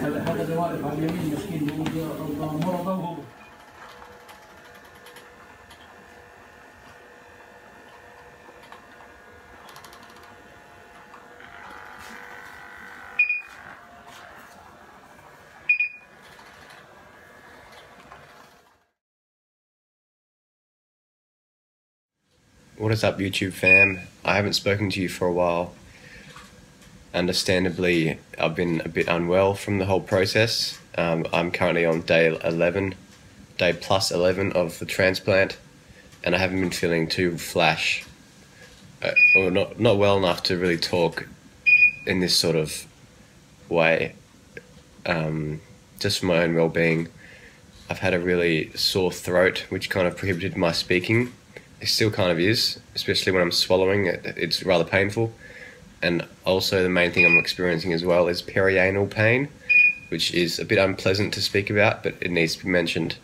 هذا اللي واقف على اليمين مسكين مرضى وهو. What is up, YouTube fam? I haven't spoken to you for a while. Understandably, I've been a bit unwell from the whole process. I'm currently on day plus 11 of the transplant, and I haven't been feeling too flash, or not well enough to really talk in this sort of way. Just for my own well-being. I've had a really sore throat, which kind of prohibited my speaking. It still kind of is, especially when I'm swallowing. It's rather painful. And also the main thing I'm experiencing as well is perianal pain, which is a bit unpleasant to speak about, but it needs to be mentioned.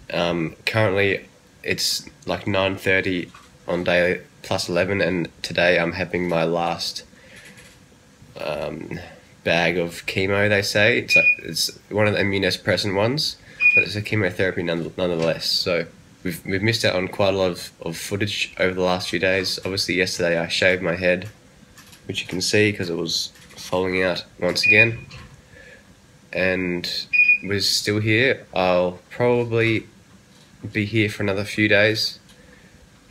Currently it's like 9:30 on day plus 11, and today I'm having my last bag of chemo, they say. It's one of the immunosuppressant ones, but it's a chemotherapy nonetheless. So we've missed out on quite a lot of footage over the last few days. Obviously yesterday I shaved my head, which you can see because it was falling out once again, and we're still here. I'll probably be here for another few days,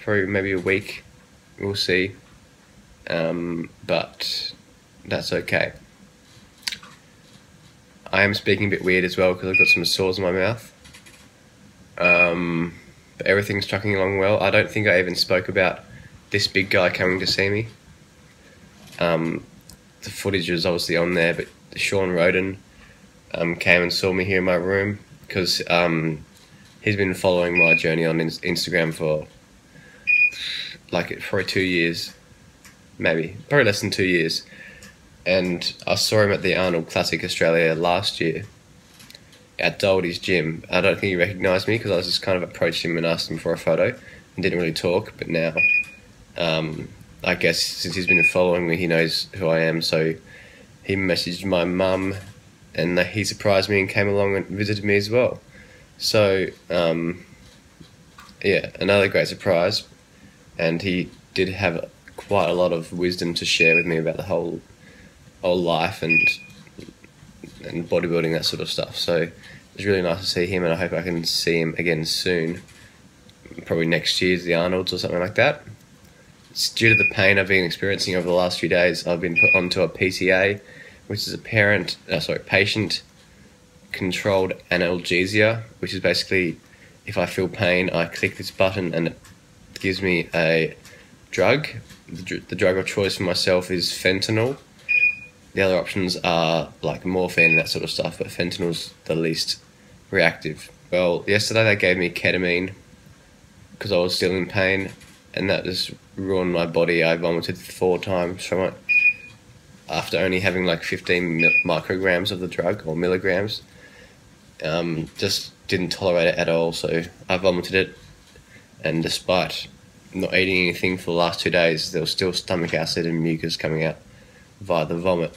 probably maybe a week, we'll see, but that's okay. I am speaking a bit weird as well because I've got some sores in my mouth. But everything's trucking along well. I don't think I even spoke about this big guy coming to see me. The footage is obviously on there, but Sean Roden came and saw me here in my room because he's been following my journey on Instagram for like probably 2 years, probably less than 2 years. And I saw him at the Arnold Classic Australia last year at Doldy's gym. I don't think he recognised me because I was just kind of approached him and asked him for a photo and didn't really talk. But now, I guess since he's been following me, he knows who I am. So he messaged my mum, and he surprised me and came along and visited me as well. So yeah, another great surprise. And he did have quite a lot of wisdom to share with me about the whole life and bodybuilding, that sort of stuff. So it was really nice to see him, and I hope I can see him again soon. Probably next year's the Arnold's or something like that. It's due to the pain I've been experiencing over the last few days. I've been put onto a PCA, which is a patient-controlled analgesia, which is basically if I feel pain, I click this button and it gives me a drug. The drug of choice for myself is fentanyl. The other options are like morphine and that sort of stuff, but fentanyl's the least reactive. Well, yesterday they gave me ketamine because I was still in pain, and that just ruined my body. I vomited 4 times from it after only having like 15 micrograms of the drug, or milligrams. Just didn't tolerate it at all, so I vomited it, and despite not eating anything for the last 2 days, there was still stomach acid and mucus coming out via the vomit.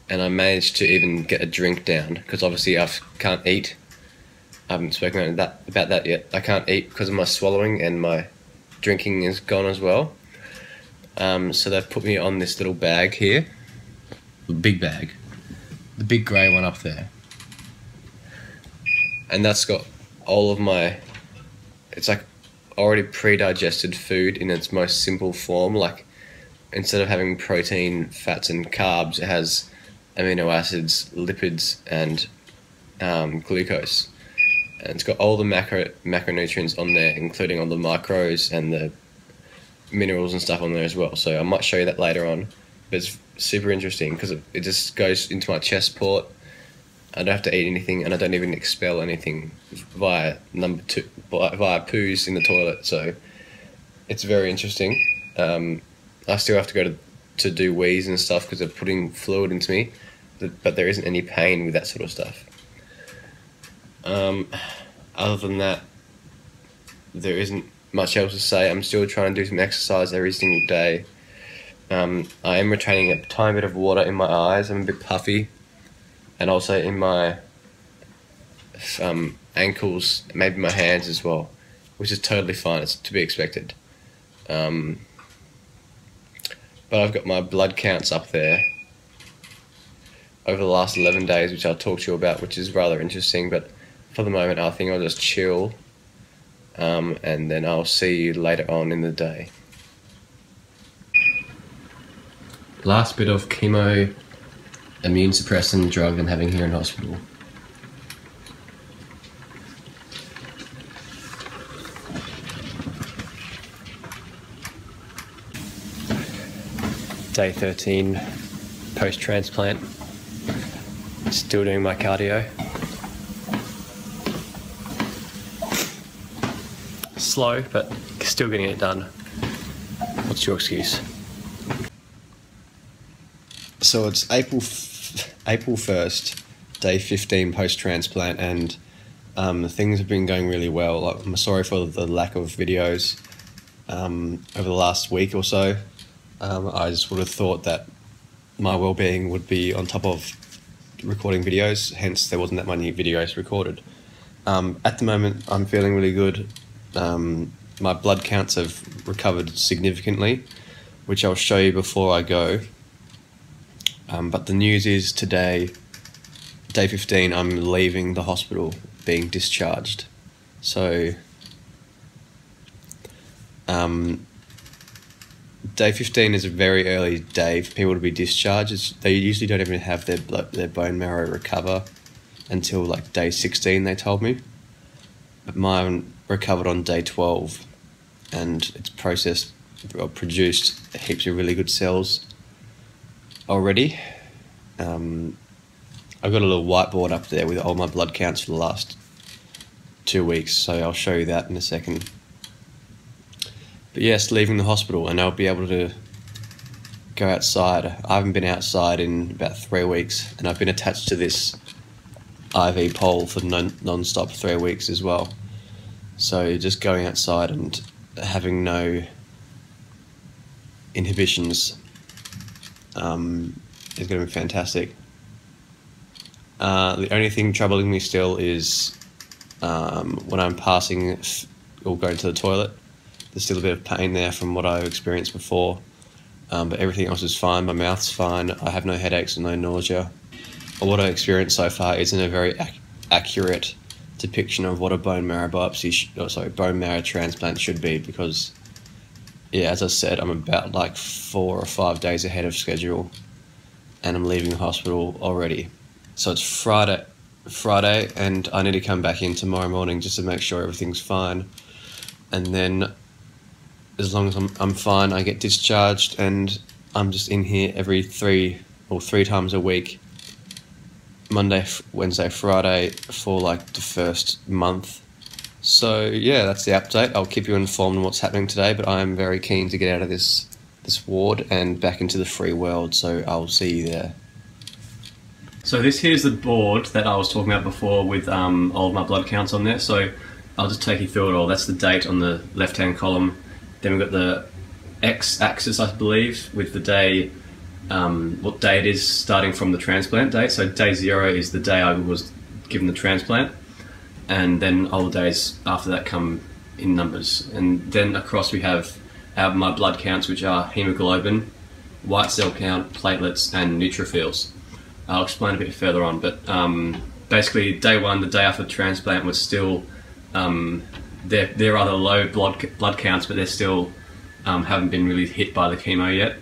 And I managed to even get a drink down because obviously I can't eat. I haven't spoken about that yet. I can't eat because of my swallowing, and my drinking is gone as well. So they've put me on this little bag here, the big bag, the big grey one up there, and that's got all of my, it's like already pre-digested food in its most simple form. Like instead of having protein, fats and carbs, it has amino acids, lipids and glucose. And it's got all the macronutrients on there, including all the micros and the minerals and stuff on there as well. So I might show you that later on. But it's super interesting because it just goes into my chest port. I don't have to eat anything, and I don't even expel anything via poos in the toilet. So it's very interesting. I still have to go to do wheeze and stuff because they're putting fluid into me, but there isn't any pain with that sort of stuff. Other than that, there isn't much else to say. I'm still trying to do some exercise every single day. I am retaining a tiny bit of water in my eyes. I'm a bit puffy, and also in my ankles, maybe my hands as well, which is totally fine. It's to be expected. But I've got my blood counts up there over the last 11 days, which I'll talk to you about, which is rather interesting. But for the moment, I think I'll just chill, and then I'll see you later on in the day. Last bit of chemo immune suppressant drug I'm having here in hospital. Day 13 post-transplant. Still doing my cardio. Slow, but still getting it done. What's your excuse? So it's April 1st, day 15 post-transplant, and things have been going really well. Like, I'm sorry for the lack of videos over the last week or so. I just would have thought that my well-being would be on top of recording videos, hence there wasn't that many videos recorded. At the moment, I'm feeling really good. My blood counts have recovered significantly, which I'll show you before I go. But the news is today, day 15, I'm leaving the hospital, being discharged. So, day 15 is a very early day for people to be discharged. They usually don't even have their bone marrow recover until like day 16, they told me. But mine recovered on day 12, and it's produced heaps of really good cells already. I've got a little whiteboard up there with all my blood counts for the last 2 weeks, so I'll show you that in a second. But yes, leaving the hospital, and I'll be able to go outside. I haven't been outside in about 3 weeks, and I've been attached to this IV pole for non-stop 3 weeks as well. So just going outside and having no inhibitions is going to be fantastic. The only thing troubling me still is when I'm passing or going to the toilet. There's still a bit of pain there from what I've experienced before, but everything else is fine. My mouth's fine. I have no headaches and no nausea. What I experienced so far isn't a very accurate depiction of what a bone marrow bone marrow transplant should be, because, yeah, as I said, I'm about like 4 or 5 days ahead of schedule, and I'm leaving the hospital already. So it's Friday, and I need to come back in tomorrow morning just to make sure everything's fine, and then as long as I'm fine, I get discharged, and I'm just in here every 3 times a week, Monday, Wednesday, Friday, for like the first month. So yeah, that's the update. I'll keep you informed on what's happening today, but I'm very keen to get out of this ward and back into the free world, so I'll see you there. So this here's the board that I was talking about before with all of my blood counts on there. So I'll just take you through it all. That's the date on the left-hand column. Then we've got the x-axis, I believe, with the day, what day it is starting from the transplant date. So day 0 is the day I was given the transplant, and then all the days after that come in numbers. And then across we have my blood counts, which are hemoglobin, white cell count, platelets, and neutrophils. I'll explain a bit further on, but basically day 1, the day after the transplant, was still they're rather low blood counts, but they're still haven't been really hit by the chemo yet.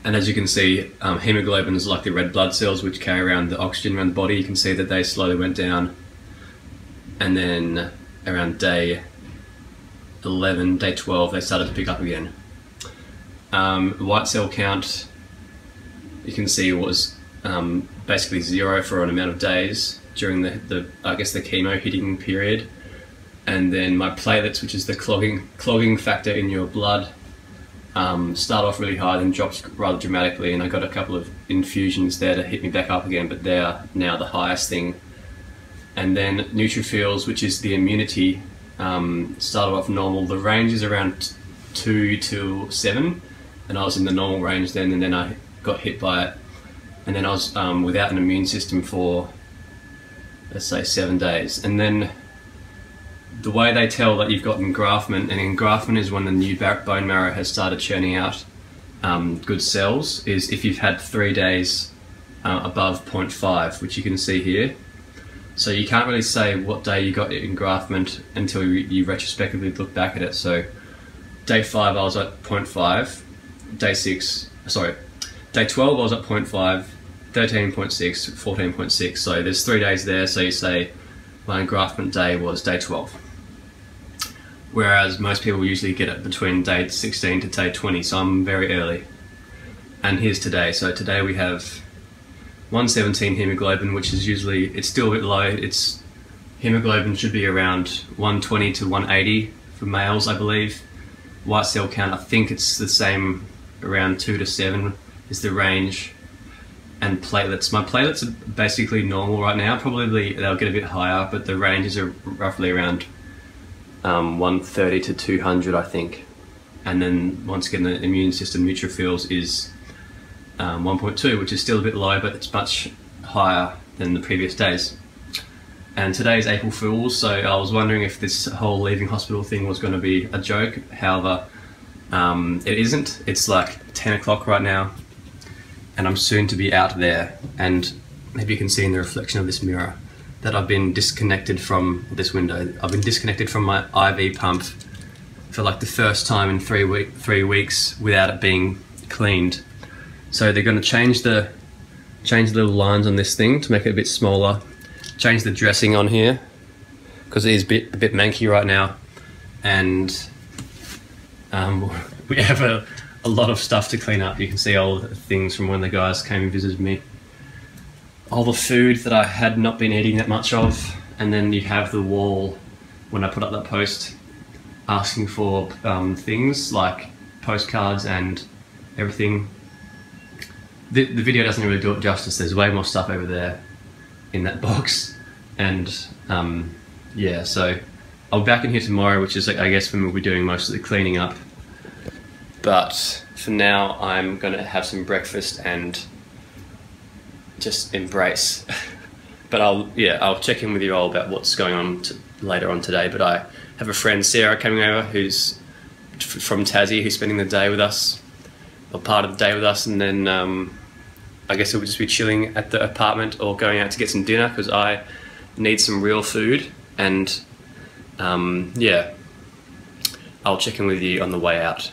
And as you can see, hemoglobin is like the red blood cells which carry around the oxygen around the body. You can see that they slowly went down, and then around day 11, day 12, they started to pick up again. White cell count, you can see, was basically 0 for an amount of days during the chemo hitting period. And then my platelets, which is the clogging factor in your blood, start off really high and drops rather dramatically, and I got a couple of infusions there to hit me back up again, but they're now the highest thing. And then neutrophils, which is the immunity started off normal. The range is around 2 to 7, and I was in the normal range then, and then I got hit by it, and then I was without an immune system for, let's say, 7 days. And then the way they tell that you've got engraftment, and engraftment is when the new bone marrow has started churning out good cells, is if you've had 3 days above 0.5, which you can see here. So you can't really say what day you got engraftment until you retrospectively look back at it. So day 5 I was at 0.5, day 12 I was at 0.5, 13.6, 14.6. So there's 3 days there, so you say my engraftment day was day 12. Whereas most people usually get it between day 16 to day 20, so I'm very early. And here's today. So today we have 117 hemoglobin, which is usually, it's still a bit low. It's hemoglobin should be around 120 to 180 for males, I believe. White cell count, I think it's the same, around 2 to 7 is the range. And platelets, my platelets are basically normal right now. Probably they'll get a bit higher, but the ranges are roughly around 130 to 200, I think. And then once again, the immune system neutrophils is 1.2, which is still a bit low, but it's much higher than the previous days. And today is April Fool's, so I was wondering if this whole leaving hospital thing was going to be a joke. However, it isn't. It's like 10 o'clock right now, and I'm soon to be out there. And maybe you can see in the reflection of this mirror that I've been disconnected from this window. I've been disconnected from my IV pump for like the first time in 3 weeks without it being cleaned. So they're going to change the little lines on this thing to make it a bit smaller, change the dressing on here because it is a bit manky right now, and we have a lot of stuff to clean up. You can see all the things from when the guys came and visited me, all the food that I had not been eating that much of, and then you have the wall when I put up that post asking for things like postcards and everything. The video doesn't really do it justice. There's way more stuff over there in that box, and yeah, so I'll be back in here tomorrow, which is, I guess, when we'll be doing most of the cleaning up. But for now, I'm going to have some breakfast and just embrace. But I'll check in with you all about what's going on later on today. But I have a friend, Sarah, coming over, who's from Tassie, who's spending the day with us, or part of the day with us, and then I guess we'll just be chilling at the apartment or going out to get some dinner because I need some real food. And yeah, I'll check in with you on the way out.